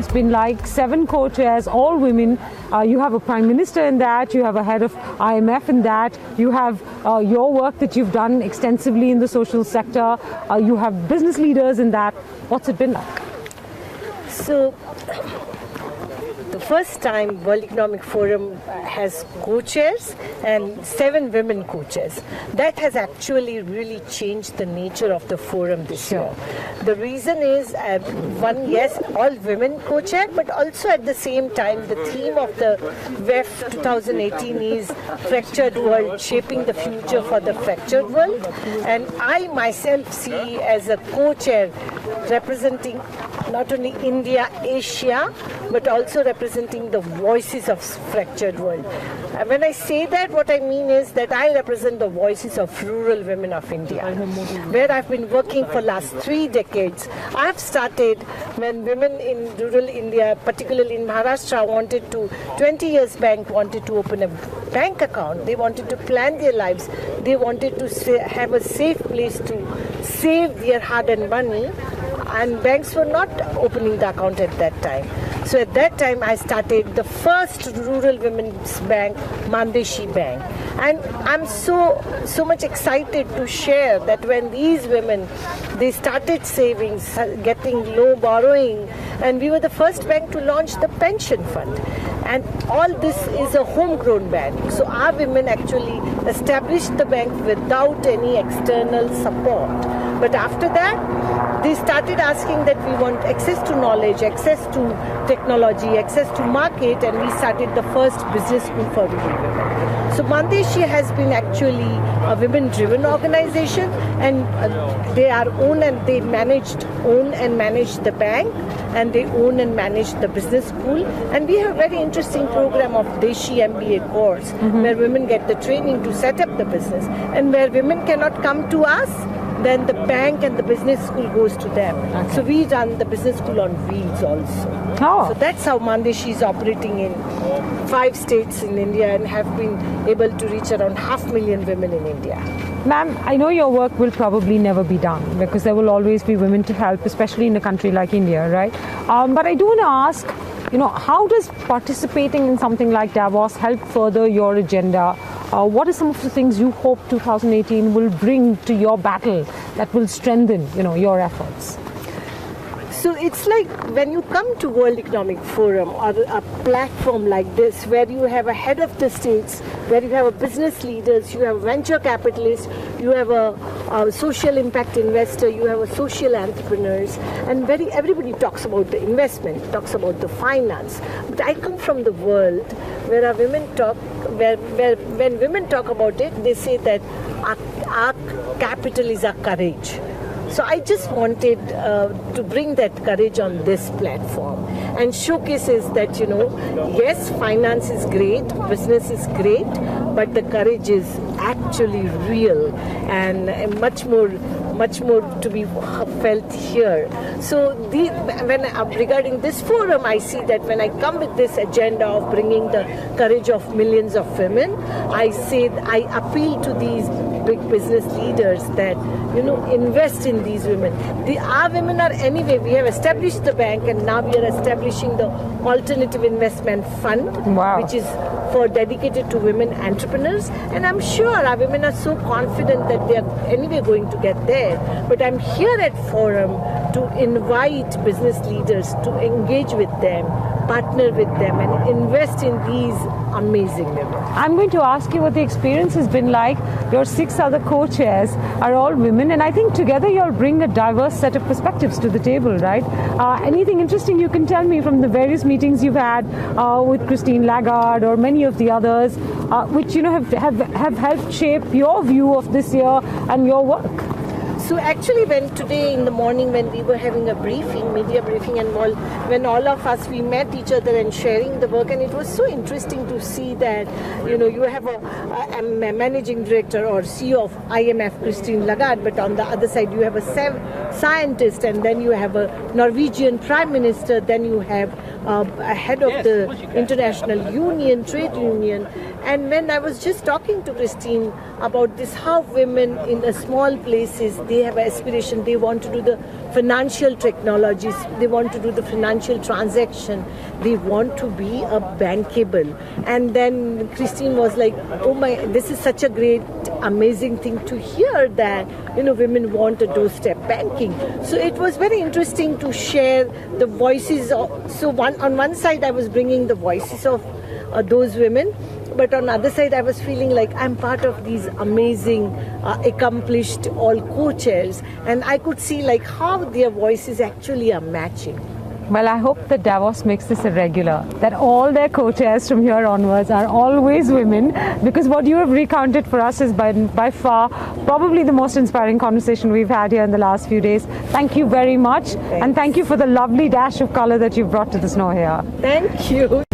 it's been like 7 co-chairs, all women. You have a prime minister in that, you have a head of IMF in that, you have your work that you've done extensively in the social sector, you have business leaders in that. What's it been like? So, the first time World Economic Forum has co-chairs and 7 women co-chairs. That has actually really changed the nature of the forum this year. The reason is, one, yes, all women co-chair, but also at the same time, the theme of the WEF 2018 is Fractured World, Shaping the Future for the Fractured World. And I myself see as a co-chair representing not only India, Asia, but also representing the voices of fractured world. And when I say that, what I mean is that I represent the voices of rural women of India, where I've been working for last 3 decades. I've started when women in rural India, particularly in Maharashtra, 20 years back, wanted to open a bank account. They wanted to plan their lives. They wanted to have a safe place to save their hard-earned money. And banks were not opening the account at that time. So at that time, I started the first rural women's bank, Mann Deshi Bank. And I'm so much excited to share that when these women, they started savings, getting low borrowing, and we were the first bank to launch the pension fund. And all this is a homegrown bank. So our women actually established the bank without any external support. But after that, they started asking that we want access to knowledge, access to technology, access to market, and we started the first business school for rural women. So Mann Deshi has been actually a women-driven organization, and they are own and manage the bank, and they own and manage the business school. And we have a very interesting program of Deshi MBA course, where women get the training to set up the business, and where women cannot come to us, then the bank and the business school goes to them. Okay. So we run the business school on wheels also. Oh. So that's how Mann Deshi is operating in 5 states in India and have been able to reach around 500,000 women in India. Ma'am, I know your work will probably never be done because there will always be women to help, especially in a country like India, right? But I do want to ask, how does participating in something like Davos help further your agenda? What are some of the things you hope 2018 will bring to your battle that will strengthen, your efforts? So it's like when you come to World Economic Forum or a platform like this, where you have a head of the states, where you have a business leaders, you have venture capitalists, you have a social impact investor, you have a social entrepreneurs, and everybody talks about the investment, talks about the finance. But I come from the world where our women talk, where when women talk about it, they say that our capital is our courage. So I just wanted to bring that courage on this platform and showcases that, yes, finance is great, business is great, but the courage is actually real and much more to be felt here. So regarding this forum, I see that when I come with this agenda of bringing the courage of millions of women, I appeal to these big business leaders that, invest in these women. Our women are anyway, we have established the bank and now we are establishing the alternative investment fund, which is dedicated to women entrepreneurs. And I'm sure our women are so confident that they are anyway going to get there. But I'm here at Forum to invite business leaders to engage with them, partner with them, and invest in these amazing women. I'm going to ask you what the experience has been like. Your 6 other co-chairs are all women, and I think together you'll bring a diverse set of perspectives to the table, right? Anything interesting you can tell me from the various meetings you've had with Christine Lagarde or many of the others, which have helped shape your view of this year and your work? So actually, today in the morning when we were having a media briefing, and when all of us, we met each other and sharing the work, and it was so interesting to see that, you have a managing director or CEO of IMF, Christine Lagarde, but on the other side you have a scientist, and then you have a Norwegian prime minister, then you have a head of the International Trade Union, And when I was just talking to Christine about this, how women in a small places, they have aspiration, they want to do the financial technologies, they want to do the financial transaction, they want to be a bankable. And then Christine was like, oh my, this is such a great, amazing thing to hear that, women want a doorstep banking. So it was very interesting to share the voices on one side I was bringing the voices of those women, but on the other side I was feeling like I'm part of these amazing accomplished all co-chairs, and I could see like how their voices actually are matching. Well, I hope that Davos makes this a regular, that all their co-chairs from here onwards are always women, because what you have recounted for us is by far probably the most inspiring conversation we've had here in the last few days. Thank you very much. Thanks. And thank you for the lovely dash of color that you've brought to the snow here. Thank you.